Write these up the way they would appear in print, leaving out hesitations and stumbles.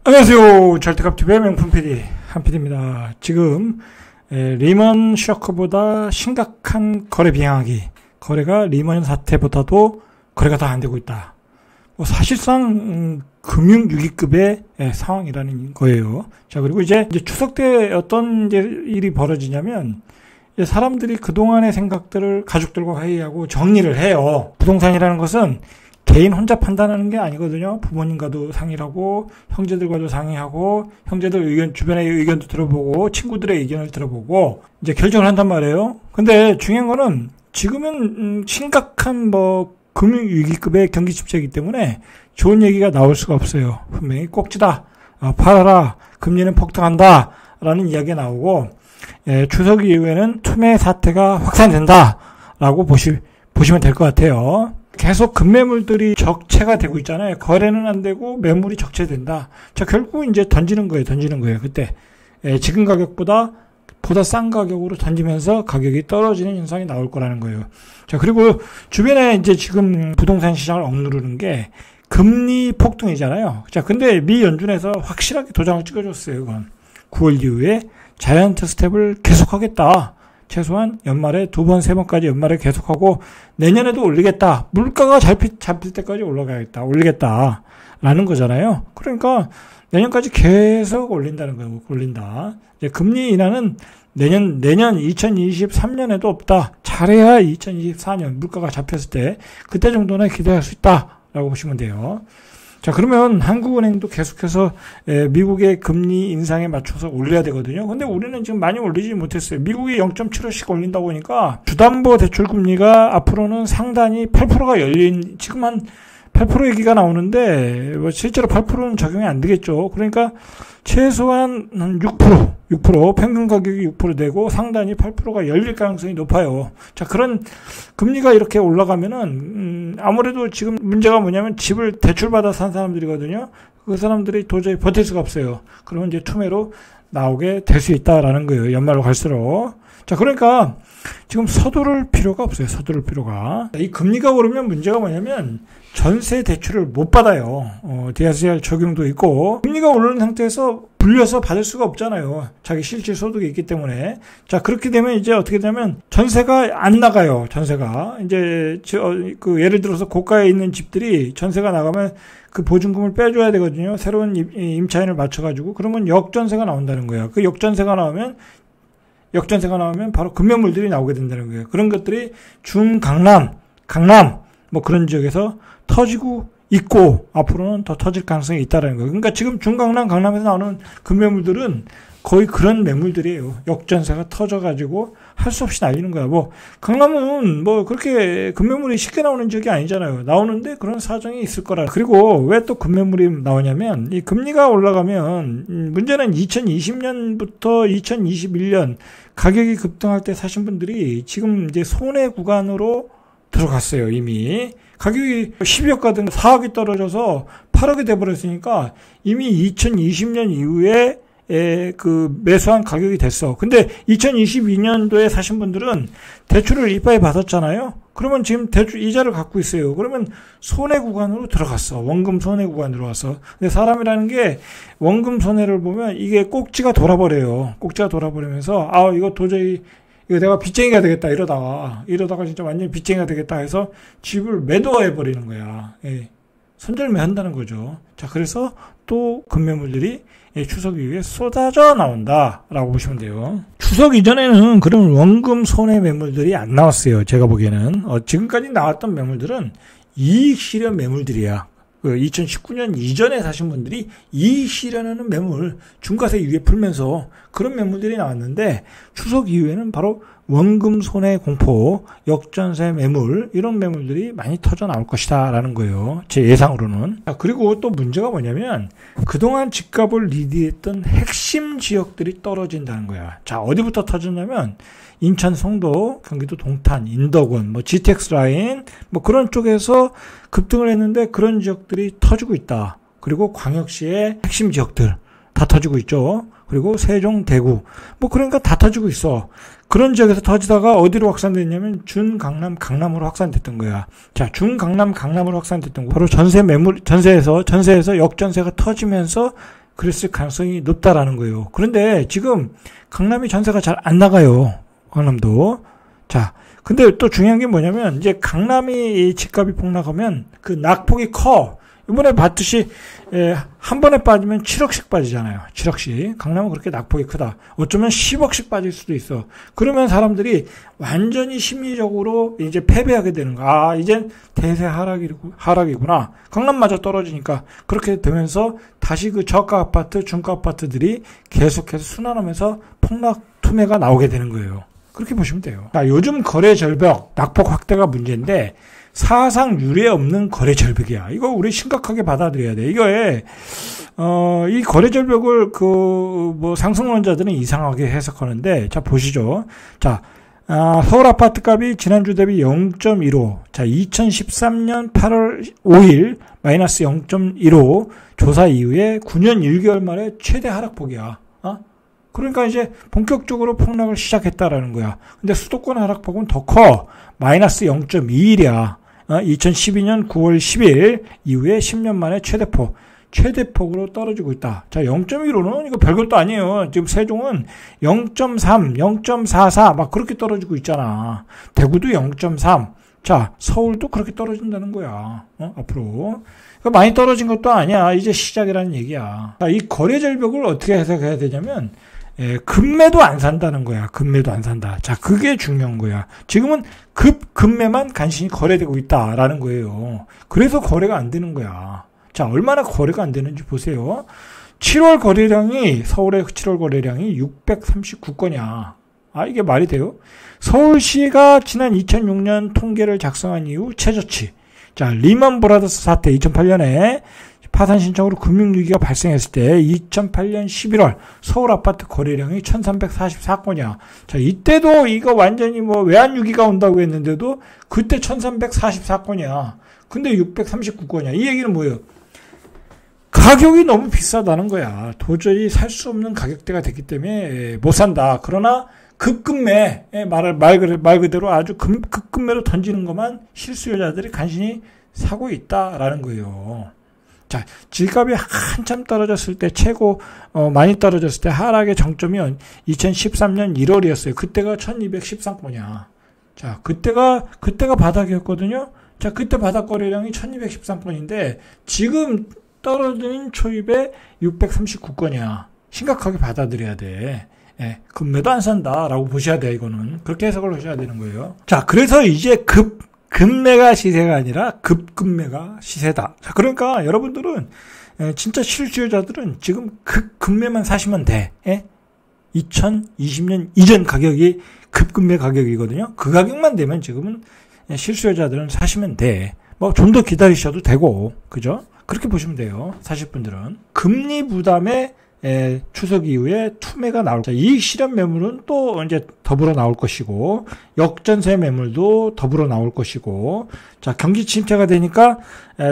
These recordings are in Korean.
안녕하세요. 절대값TV의 명품 PD 한PD입니다. 지금 리먼 쇼크보다 심각한 거래 비행하기, 거래가 리먼 사태보다도 거래가 더 안 되고 있다. 사실상 금융위기급의 상황이라는 거예요. 자, 그리고 이제 추석 때 어떤 일이 벌어지냐면, 사람들이 그동안의 생각들을 가족들과 회의하고 정리를 해요. 부동산이라는 것은 개인 혼자 판단하는 게 아니거든요. 부모님과도 상의를 하고, 형제들과도 상의하고, 형제들 의견, 주변의 의견도 들어보고, 친구들의 의견을 들어보고, 이제 결정을 한단 말이에요. 근데 중요한 거는 지금은 심각한 금융위기급의 경기 침체이기 때문에 좋은 얘기가 나올 수가 없어요. 분명히 꼭지다, 팔아라, 금리는 폭등한다, 라는 이야기가 나오고, 추석 이후에는 투매 사태가 확산된다, 라고 보시면 될 것 같아요. 계속 급매물들이 적체가 되고 있잖아요. 거래는 안 되고 매물이 적체된다. 자, 결국 이제 던지는 거예요. 그때 지금 가격보다 싼 가격으로 던지면서 가격이 떨어지는 현상이 나올 거라는 거예요. 자, 그리고 주변에 이제 지금 부동산 시장을 억누르는 게 금리 폭등이잖아요. 자, 근데 미 연준에서 확실하게 도장을 찍어줬어요. 그건 9월 이후에 자이언트 스텝을 계속하겠다. 최소한 연말에 2번, 3번까지 연말에 계속하고 내년에도 올리겠다. 물가가 잡힐 때까지 올리겠다. 라는 거잖아요. 그러니까 내년까지 계속 올린다는 거예요. 올린다. 이제 금리 인하는 내년 2023년에도 없다. 잘해야 2024년 물가가 잡혔을 때 그때 정도는 기대할 수 있다. 라고 보시면 돼요. 자, 그러면 한국은행도 계속해서 미국의 금리 인상에 맞춰서 올려야 되거든요. 근데 우리는 지금 많이 올리지 못했어요. 미국이 0.75씩 올린다고 하니까 주담보 대출 금리가 앞으로는 상단이 8%가 지금 한 8% 얘기가 나오는데 실제로 8%는 적용이 안 되겠죠. 그러니까 최소한 한 6% 평균 가격이 6% 되고 상단이 8%가 열릴 가능성이 높아요. 자, 그런 금리가 이렇게 올라가면은 아무래도 지금 문제가 뭐냐면 집을 대출받아 산 사람들이거든요. 그 사람들이 도저히 버틸 수가 없어요. 그러면 이제 투매로 나오게 될 수 있다라는 거예요. 연말로 갈수록. 자, 그러니까 지금 서두를 필요가 없어요. 이 금리가 오르면 문제가 뭐냐면 전세 대출을 못 받아요. DSR 적용도 있고 금리가 오르는 상태에서 불려서 받을 수가 없잖아요. 자기 실질 소득이 있기 때문에. 자, 그렇게 되면 이제 어떻게 되냐면 전세가 안 나가요. 전세가 이제 예를 들어서 고가에 있는 집들이 전세가 나가면 그 보증금을 빼줘야 되거든요. 새로운 임차인을 맞춰가지고. 그러면 역전세가 나온다는 거예요. 그 역전세가 나오면 바로 금매물들이 나오게 된다는 거예요. 그런 것들이 중강남, 강남 그런 지역에서 터지고 있고 앞으로는 더 터질 가능성이 있다는 거예요. 그러니까 지금 중강남, 강남에서 나오는 금매물들은 거의 그런 매물들이에요. 역전세가 터져가지고 할 수 없이 날리는 거야. 강남은 그렇게 금매물이 쉽게 나오는 지역이 아니잖아요. 나오는데 그런 사정이 있을 거라. 그리고 왜 또 금매물이 나오냐면 이 금리가 올라가면 문제는 2020년부터 2021년 가격이 급등할 때 사신 분들이 지금 이제 손해 구간으로 들어갔어요. 이미 가격이 10억 가든 4억이 떨어져서 8억이 돼버렸으니까 이미 2020년 이후에 매수한 가격이 됐어. 근데 2022년도에 사신 분들은 대출을 이빠이 받았잖아요. 그러면 지금 대출 이자를 갖고 있어요. 그러면 손해 구간으로 들어갔어. 원금 손해 구간으로 들어갔어. 근데 사람이라는 게 원금 손해를 보면 이게 꼭지가 돌아버려요. 꼭지가 돌아버리면서 이거 도저히 내가 빚쟁이가 되겠다 이러다가 진짜 완전히 빚쟁이가 되겠다 해서 집을 매도해버리는 거야. 손절매 한다는 거죠. 자, 그래서 또 금매물들이 추석 이후에 쏟아져 나온다라고 보시면 돼요. 추석 이전에는 그런 원금 손해 매물들이 안 나왔어요. 제가 보기에는. 지금까지 나왔던 매물들은 이익 실현 매물들이야. 2019년 이전에 사신 분들이 이익 실현하는 매물, 중과세 유예 풀면서 그런 매물들이 나왔는데 추석 이후에는 바로 원금 손해 공포, 역전세 매물 이런 매물들이 많이 터져 나올 것이다 라는 거예요. 제 예상으로는. 그리고 또 문제가 뭐냐면 그동안 집값을 리드했던 핵심 지역들이 떨어진다는 거야. 자, 어디부터 터졌냐면 인천 송도, 경기도 동탄, 인덕원, GTX 라인 그런 쪽에서 급등을 했는데 그런 지역들이 터지고 있다. 그리고 광역시의 핵심 지역들 다 터지고 있죠. 그리고 세종, 대구 그러니까 다 터지고 있어. 그런 지역에서 터지다가 어디로 확산됐냐면 준강남, 강남으로 확산됐던 거야. 자, 중강남, 강남으로 확산됐던 거. 바로 전세에서 역전세가 터지면서 그랬을 가능성이 높다라는 거예요. 그런데 지금 강남이 전세가 잘 안 나가요. 강남도. 자, 근데 또 중요한 게 뭐냐면 이제 강남이 집값이 폭락하면 그 낙폭이 커. 이번에 봤듯이 한 번에 빠지면 7억씩 빠지잖아요. 7억씩. 강남은 그렇게 낙폭이 크다. 어쩌면 10억씩 빠질 수도 있어. 그러면 사람들이 완전히 심리적으로 이제 패배하게 되는 거야. 아, 이젠 대세 하락이구나. 강남마저 떨어지니까. 그렇게 되면서 다시 그 저가 아파트, 중가 아파트들이 계속해서 순환하면서 폭락 투매가 나오게 되는 거예요. 그렇게 보시면 돼요. 자, 요즘 거래 절벽, 낙폭 확대가 문제인데 사상 유례 없는 거래 절벽이야. 이거 우리 심각하게 받아들여야 돼. 이거에 이 거래 절벽을 상승론자들은 이상하게 해석하는데, 자 보시죠. 자, 서울 아파트 값이 지난주 대비 0.15. 자, 2013년 8월 5일 마이너스 0.15 조사 이후에 9년 1개월 만에 최대 하락폭이야. 그러니까 이제 본격적으로 폭락을 시작했다라는 거야. 근데 수도권 하락폭은 더 커. 마이너스 0.21이야. 2012년 9월 10일 이후에 10년 만에 최대폭으로 떨어지고 있다. 자, 0.15는 이거 별것도 아니에요. 지금 세종은 0.3, 0.44 막 그렇게 떨어지고 있잖아. 대구도 0.3. 자, 서울도 그렇게 떨어진다는 거야. 앞으로. 그러니까 많이 떨어진 것도 아니야. 이제 시작이라는 얘기야. 자, 이 거래 절벽을 어떻게 해석해야 되냐면 급매도 안 산다는 거야. 급매도 안 산다. 자, 그게 중요한 거야. 지금은 급매만 간신히 거래되고 있다라는 거예요. 그래서 거래가 안 되는 거야. 자, 얼마나 거래가 안 되는지 보세요. 7월 거래량이, 서울의 7월 거래량이 639건이야. 이게 말이 돼요? 서울시가 지난 2006년 통계를 작성한 이후 최저치. 자, 리먼 브라더스 사태 2008년에 파산 신청으로 금융위기가 발생했을 때 2008년 11월 서울 아파트 거래량이 1344건이야. 자, 이때도 이거 완전히 외환위기가 온다고 했는데도 그때 1344건이야. 근데 639건이야. 이 얘기는 뭐예요? 가격이 너무 비싸다는 거야. 도저히 살 수 없는 가격대가 됐기 때문에 못 산다. 그러나 급급매, 말 그대로 아주 급급매로 던지는 것만 실수요자들이 간신히 사고 있다라는 거예요. 자, 집값이 한참 떨어졌을 때 많이 떨어졌을 때 하락의 정점이 2013년 1월이었어요. 그때가 1213건이야. 자, 그때가 바닥이었거든요. 자, 그때 바닥 거래량이 1213건인데 지금 떨어진 초입에 639건이야. 심각하게 받아들여야 돼. 급매도 안 산다라고 보셔야 돼, 이거는. 그렇게 해석을 하셔야 되는 거예요. 자, 그래서 이제 급매가 시세가 아니라 급매가 시세다. 자, 그러니까 여러분들은 진짜 실수요자들은 지금 급매만 사시면 돼. 2020년 이전 가격이 급매 가격이거든요. 그 가격만 되면 지금은 실수요자들은 사시면 돼. 좀 더 기다리셔도 되고, 그죠? 그렇게 보시면 돼요. 사실 분들은. 금리 부담에 추석 이후에 투매가 나올 거예요. 이익 실현 매물은 또 이제 더불어 나올 것이고, 역전세 매물도 더불어 나올 것이고, 자, 경기 침체가 되니까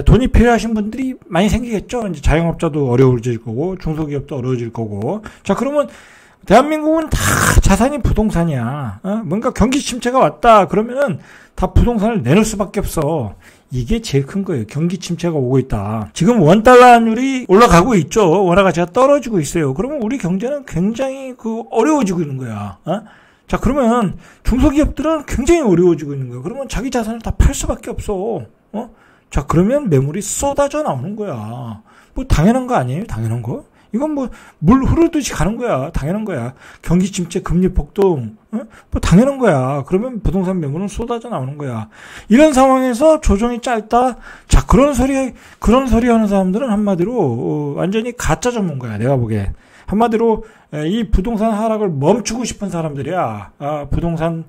돈이 필요하신 분들이 많이 생기겠죠. 이제 자영업자도 어려워질 거고, 중소기업도 어려워질 거고. 자, 그러면 대한민국은 다 자산이 부동산이야. 뭔가 경기 침체가 왔다 그러면은 다 부동산을 내놓을 수밖에 없어. 이게 제일 큰 거예요. 경기 침체가 오고 있다. 지금 원달러율이 올라가고 있죠. 원화 가치가 떨어지고 있어요. 그러면 우리 경제는 굉장히 어려워지고 있는 거야. 자, 그러면 중소기업들은 굉장히 어려워지고 있는 거야. 그러면 자기 자산을 다 팔 수밖에 없어. 자, 그러면 매물이 쏟아져 나오는 거야. 당연한 거 아니에요? 당연한 거? 이건 물 흐르듯이 가는 거야. 당연한 거야. 경기 침체, 금리 폭등, 당연한 거야. 그러면 부동산 매물은 쏟아져 나오는 거야. 이런 상황에서 조정이 짧다. 자, 그런 소리 하는 사람들은 한마디로 완전히 가짜 전문가야. 내가 보기에. 한마디로 이 부동산 하락을 멈추고 싶은 사람들이야. 부동산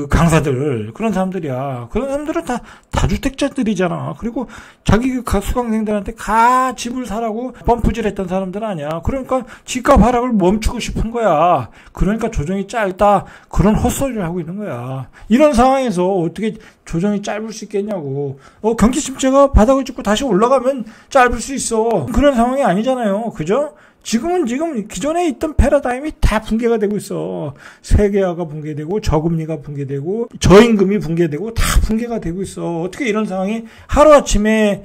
강사들, 그런 사람들이야. 그런 사람들은 다 다주택자들이잖아. 그리고 자기 수강생들한테 집을 사라고 펌프질 했던 사람들은 아니야. 그러니까 집값 하락을 멈추고 싶은 거야. 그러니까 조정이 짧다. 그런 헛소리를 하고 있는 거야. 이런 상황에서 어떻게 조정이 짧을 수 있겠냐고. 경기 침체가 바닥을 찍고 다시 올라가면 짧을 수 있어. 그런 상황이 아니잖아요. 그죠? 지금 기존에 있던 패러다임이 다 붕괴가 되고 있어. 세계화가 붕괴되고 저금리가 붕괴되고 저임금이 붕괴되고 다 붕괴가 되고 있어. 어떻게 이런 상황이 하루아침에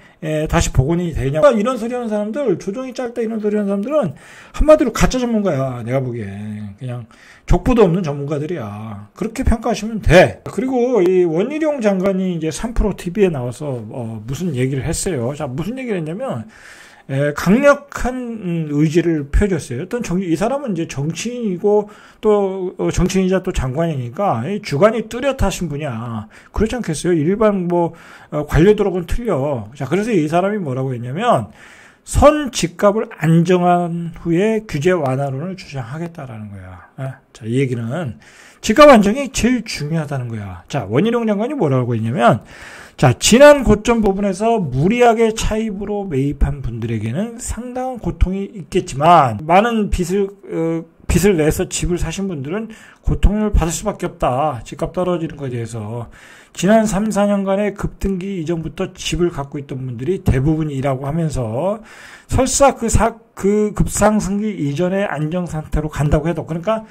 다시 복원이 되냐. 이런 소리 하는 사람들, 조정이 짧다 이런 소리 하는 사람들은 한마디로 가짜 전문가야. 내가 보기엔. 그냥 족보도 없는 전문가들이야. 그렇게 평가하시면 돼. 그리고 이 원희룡 장관이 이제 3프로 TV에 나와서 무슨 얘기를 했어요. 자, 무슨 얘기를 했냐면 강력한 의지를 펴줬어요. 이 사람은 이제 정치인이고 또 정치인이자 또 장관이니까 주관이 뚜렷하신 분이야. 그렇지 않겠어요? 일반 관료들하고는 틀려. 자, 그래서 이 사람이 뭐라고 했냐면 선 집값을 안정한 후에 규제 완화론을 주장하겠다라는 거야. 자, 이 얘기는 집값 안정이 제일 중요하다는 거야. 자, 원희룡 장관이 뭐라고 했냐면 자, 지난 고점 부분에서 무리하게 차입으로 매입한 분들에게는 상당한 고통이 있겠지만 많은 빚을 내서 집을 사신 분들은 고통을 받을 수밖에 없다. 집값 떨어지는 것에 대해서. 지난 3, 4년간의 급등기 이전부터 집을 갖고 있던 분들이 대부분이라고 하면서 설사 그 급상승기 이전의 안정 상태로 간다고 해도, 그러니까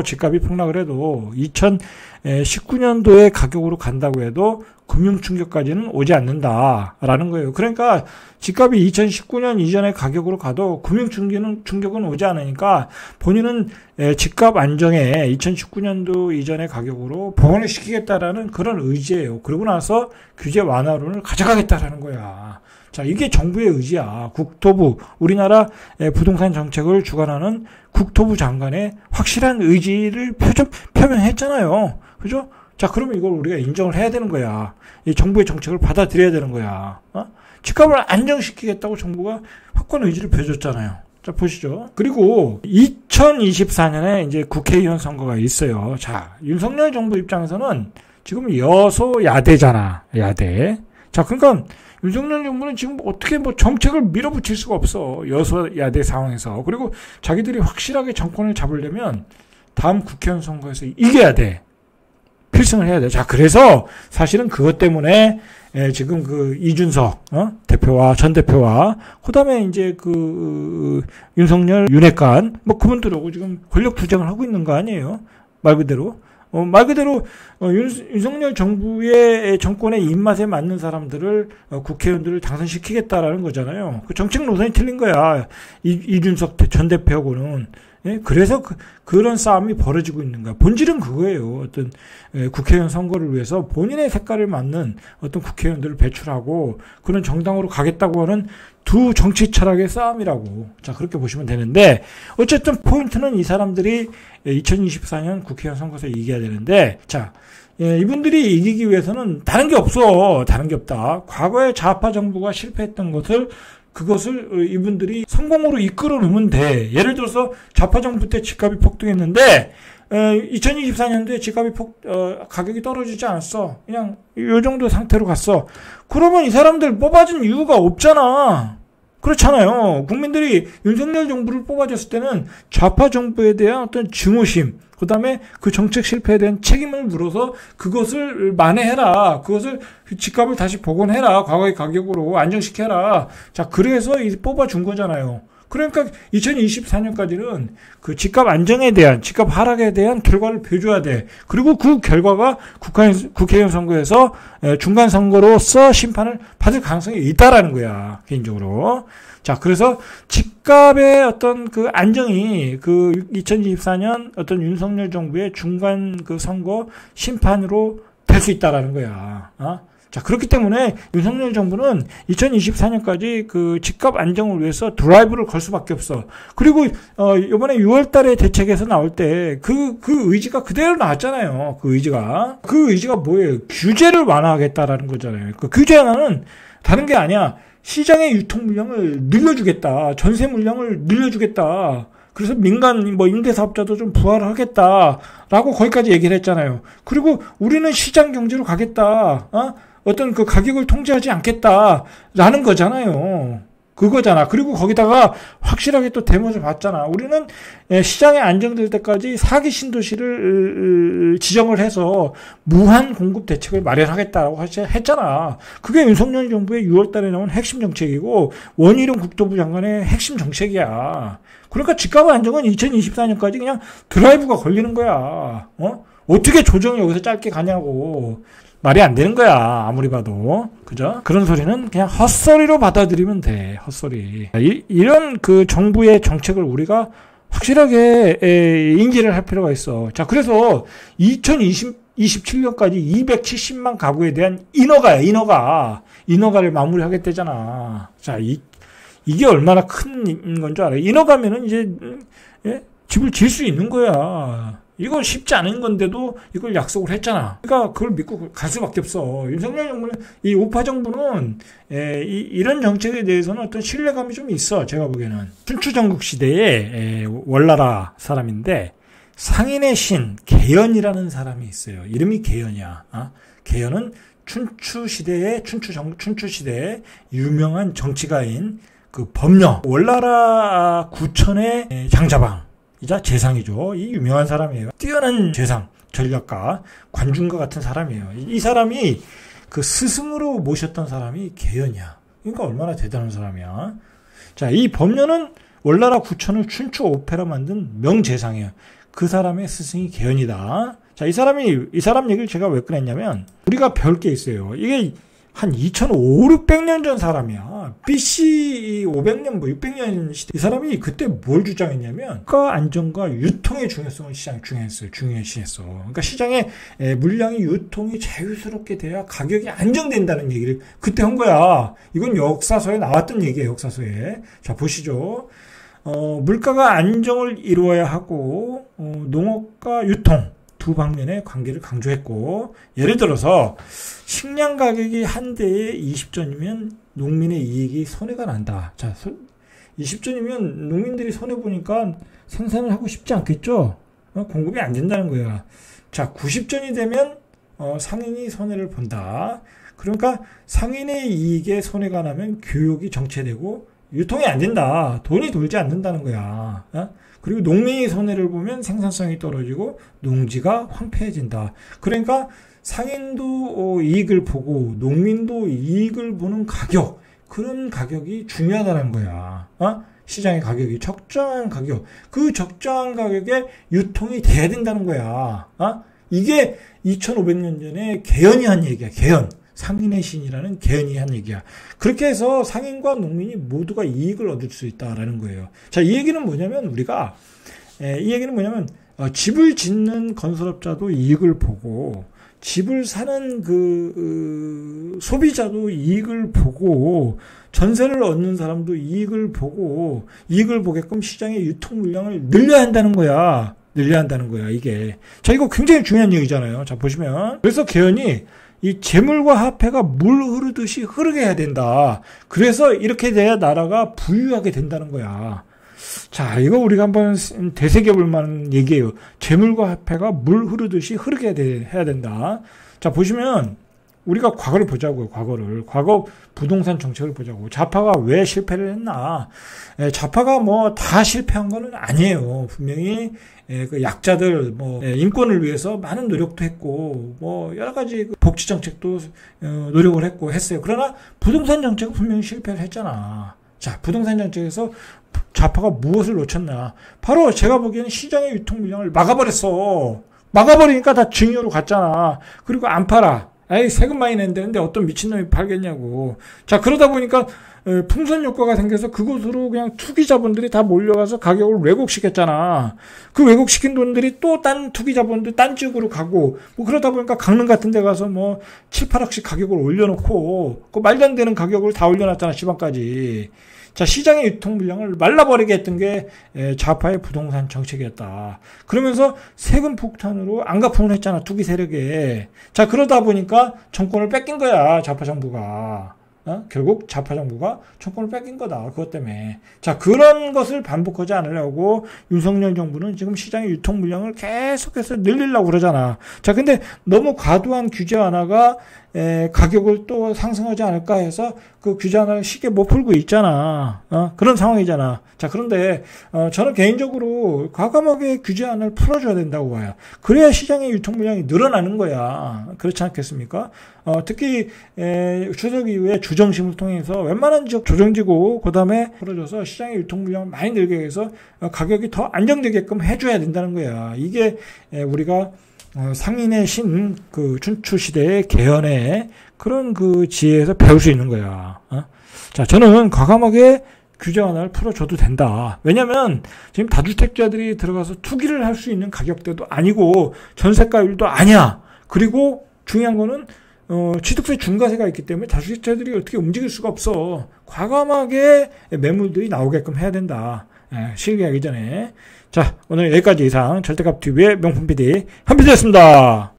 집값이 폭락을 해도 2019년도의 가격으로 간다고 해도 금융 충격까지는 오지 않는다라는 거예요. 그러니까 집값이 2019년 이전의 가격으로 가도 금융 충격은 오지 않으니까 본인은 집값 안정에 2019년도 이전의 가격으로 복원을 시키겠다라는 그런 의지예요. 그러고 나서 규제 완화론을 가져가겠다라는 거야. 자, 이게 정부의 의지야. 국토부, 우리나라 부동산 정책을 주관하는 국토부 장관의 확실한 의지를 표명했잖아요. 그죠? 자, 그러면 이걸 우리가 인정을 해야 되는 거야. 이 정부의 정책을 받아들여야 되는 거야. 집값을 안정시키겠다고 정부가 확고한 의지를 보여줬잖아요. 자, 보시죠. 그리고 2024년에 이제 국회의원 선거가 있어요. 자, 윤석열 정부 입장에서는 지금 여소야대잖아. 야대. 자, 그러니까 윤석열 정부는 지금 어떻게 정책을 밀어붙일 수가 없어. 여소야대 상황에서. 그리고 자기들이 확실하게 정권을 잡으려면 다음 국회의원 선거에서 이겨야 돼. 필승을 해야 돼. 자, 그래서 사실은 그것 때문에 지금 이준석 대표와 전 대표와 그다음에 이제 윤석열 윤핵관 그분들하고 지금 권력 투쟁을 하고 있는 거 아니에요? 말 그대로. 윤석열 정부의 정권의 입맛에 맞는 사람들을 국회의원들을 당선시키겠다라는 거잖아요. 그 정책 노선이 틀린 거야. 이준석 전 대표하고는. 그래서 그런 싸움이 벌어지고 있는 거야. 본질은 그거예요. 어떤 국회의원 선거를 위해서 본인의 색깔을 맞는 어떤 국회의원들을 배출하고 그런 정당으로 가겠다고 하는 두 정치 철학의 싸움이라고. 자, 그렇게 보시면 되는데 어쨌든 포인트는 이 사람들이 2024년 국회의원 선거에서 이겨야 되는데 자, 이분들이 이기기 위해서는 다른 게 없어. 다른 게 없다. 과거에 좌파 정부가 실패했던 그것을 이분들이 성공으로 이끌어 놓으면 돼. 예를 들어서 좌파 정부 때 집값이 폭등했는데 2024년도에 집값이 가격이 떨어지지 않았어. 그냥 이 정도 상태로 갔어. 그러면 이 사람들 뽑아준 이유가 없잖아. 그렇잖아요. 국민들이 윤석열 정부를 뽑아줬을 때는 좌파 정부에 대한 어떤 증오심, 그 다음에 그 정책 실패에 대한 책임을 물어서 그것을 만회해라. 그것을 집값을 다시 복원해라. 과거의 가격으로 안정시켜라. 자, 그래서 뽑아준 거잖아요. 그러니까 2024년까지는 그 집값 안정에 대한, 집값 하락에 대한 결과를 보여줘야 돼. 그리고 그 결과가 국회의원 선거에서 중간 선거로서 심판을 받을 가능성이 있다라는 거야, 개인적으로. 자, 그래서 집값의 어떤 그 안정이 2024년 어떤 윤석열 정부의 중간 선거 심판으로 될 수 있다라는 거야. 자, 그렇기 때문에 윤석열 정부는 2024년까지 집값 안정을 위해서 드라이브를 걸 수밖에 없어. 그리고 이번에 6월 달에 대책에서 나올 때 그 의지가 그대로 나왔잖아요. 그 의지가 뭐예요? 규제를 완화하겠다라는 거잖아요. 그 규제 완화는 다른 게 아니야. 시장의 유통 물량을 늘려주겠다. 전세 물량을 늘려주겠다. 그래서 민간 임대사업자도 좀 부활을 하겠다라고 거기까지 얘기를 했잖아요. 그리고 우리는 시장 경제로 가겠다. 어떤 가격을 통제하지 않겠다라는 거잖아요. 그거잖아. 그리고 거기다가 확실하게 또 대못을 봤잖아. 우리는 시장이 안정될 때까지 4기 신도시를 지정을 해서 무한 공급 대책을 마련하겠다라고 했잖아. 그게 윤석열 정부의 6월 달에 나온 핵심 정책이고 원희룡 국토부 장관의 핵심 정책이야. 그러니까 집값 안정은 2024년까지 그냥 드라이브가 걸리는 거야. 어떻게 조정이 여기서 짧게 가냐고. 말이 안 되는 거야. 아무리 봐도. 그죠? 그런 소리는 그냥 헛소리로 받아들이면 돼. 헛소리. 이런 그 정부의 정책을 우리가 확실하게 인지를 할 필요가 있어. 자, 그래서 2027년까지 270만 가구에 대한 인허가를 마무리하겠다잖아. 자, 이게 얼마나 큰 건 줄 알아요? 인허가면은 이제 집을 지을 수 있는 거야. 이건 쉽지 않은 건데도 이걸 약속을 했잖아. 그러니까 그걸 믿고 갈 수밖에 없어. 윤석열 정부는, 이 우파 정부는 이런 정책에 대해서는 어떤 신뢰감이 좀 있어. 제가 보기에는. 춘추전국 시대에 월나라 사람인데 상인의 신 계연이라는 사람이 있어요. 이름이 계연이야. 계연은 춘추 시대의 유명한 정치가인 그 범녀 월나라 구천의 장자방. 이자 재상이죠. 이 유명한 사람이에요. 뛰어난 재상, 전략가, 관중과 같은 사람이에요. 이 사람이 그 스승으로 모셨던 사람이 계연이야. 그러니까 얼마나 대단한 사람이야. 자, 이 범녀는 월나라 구천을 춘추 오페라 만든 명재상이에요. 그 사람의 스승이 계연이다. 자, 이 사람 얘기를 제가 왜 꺼냈냐면 우리가 배울 게 있어요. 이게 한 2,500~600년 전 사람이야. BC 500년, 600년 시대. 이 사람이 그때 뭘 주장했냐면, 국가 안정과 유통의 중요성을 시장에 중요시했어. 그러니까 시장에 물량이 유통이 자유스럽게 돼야 가격이 안정된다는 얘기를 그때 한 거야. 이건 역사서에 나왔던 얘기예요, 역사서에. 자, 보시죠. 물가가 안정을 이루어야 하고, 농업과 유통. 두 방면의 관계를 강조했고, 예를 들어서 식량 가격이 한 대에 20전이면 농민의 이익이 손해가 난다. 자, 20전이면 농민들이 손해보니까 생산을 하고 싶지 않겠죠? 공급이 안 된다는 거야. 자, 90전이 되면 상인이 손해를 본다. 그러니까 상인의 이익에 손해가 나면 교육이 정체되고 유통이 안 된다. 돈이 돌지 않는다는 거야. 그리고 농민이 손해를 보면 생산성이 떨어지고 농지가 황폐해진다. 그러니까 상인도 이익을 보고 농민도 이익을 보는 가격, 그런 가격이 중요하다는 거야. 시장의 가격이 적정한 가격, 그 적정한 가격에 유통이 돼야 된다는 거야. 이게 2500년 전에 계연이 한 얘기야. 계연. 상인의 신이라는 계연이 한 얘기야. 그렇게 해서 상인과 농민이 모두가 이익을 얻을 수 있다라는 거예요. 자, 이 얘기는 뭐냐면 집을 짓는 건설업자도 이익을 보고 집을 사는 그 소비자도 이익을 보고 전세를 얻는 사람도 이익을 보게끔 시장의 유통 물량을 늘려야 한다는 거야. 이게. 자, 이거 굉장히 중요한 얘기잖아요. 자, 보시면. 그래서 계연이 이 재물과 화폐가 물 흐르듯이 흐르게 해야 된다. 그래서 이렇게 돼야 나라가 부유하게 된다는 거야. 자, 이거 우리가 한번 되새겨볼 만한 얘기예요. 재물과 화폐가 물 흐르듯이 흐르게 해야 된다. 자, 보시면 우리가 과거를 보자고요. 과거 부동산 정책을 보자고. 좌파가 왜 실패를 했나. 좌파가 뭐 다 실패한 거는 아니에요. 분명히 그 약자들 인권을 위해서 많은 노력도 했고 여러 가지 복지 정책도 노력을 했어요. 그러나 부동산 정책은 분명히 실패를 했잖아. 자, 부동산 정책에서 좌파가 무엇을 놓쳤나? 바로 제가 보기에는 시장의 유통 물량을 막아버렸어. 막아버리니까 다 증여로 갔잖아. 그리고 안 팔아. 세금 많이 낸다는데 어떤 미친놈이 팔겠냐고. 자, 그러다 보니까 풍선 효과가 생겨서 그곳으로 그냥 투기 자본들이 다 몰려가서 가격을 왜곡시켰잖아. 그 왜곡시킨 돈들이 또 딴 투기 자본들 딴 지역으로 가고 그러다 보니까 강릉 같은 데 가서 7, 8억씩 가격을 올려놓고 그 말도 안 되는 가격을 다 올려놨잖아, 지방까지. 자, 시장의 유통 물량을 말라버리게 했던 게 좌파의 부동산 정책이었다. 그러면서 세금 폭탄으로 안갚음을 했잖아, 투기 세력에. 자, 그러다 보니까 정권을 뺏긴 거야, 좌파 정부가. 결국 좌파 정부가 정권을 뺏긴 거다, 그것 때문에. 자, 그런 것을 반복하지 않으려고 윤석열 정부는 지금 시장의 유통 물량을 계속해서 늘리려고 그러잖아. 자, 근데 너무 과도한 규제 완화가 가격을 또 상승하지 않을까 해서 그 규제안을 쉽게 못 풀고 있잖아. 그런 상황이잖아. 자, 그런데 저는 개인적으로 과감하게 규제안을 풀어줘야 된다고 봐요. 그래야 시장의 유통 물량이 늘어나는 거야. 그렇지 않겠습니까? 특히 추석 이후에 주정심을 통해서 웬만한 지역 조정지고 그다음에 풀어줘서 시장의 유통 물량을 많이 늘게 해서 가격이 더 안정되게끔 해줘야 된다는 거야. 이게 우리가 상인의 신, 그 춘추 시대의 개헌의 그런 그 지혜에서 배울 수 있는 거야. 자, 저는 과감하게 규제안을 풀어줘도 된다. 왜냐면 지금 다주택자들이 들어가서 투기를 할 수 있는 가격대도 아니고 전세가율도 아니야. 그리고 중요한 거는 취득세 중과세가 있기 때문에 다주택자들이 어떻게 움직일 수가 없어. 과감하게 매물들이 나오게끔 해야 된다. 실기하기 전에. 자, 오늘 여기까지 이상 절대값TV의 명품 PD 한PD였습니다.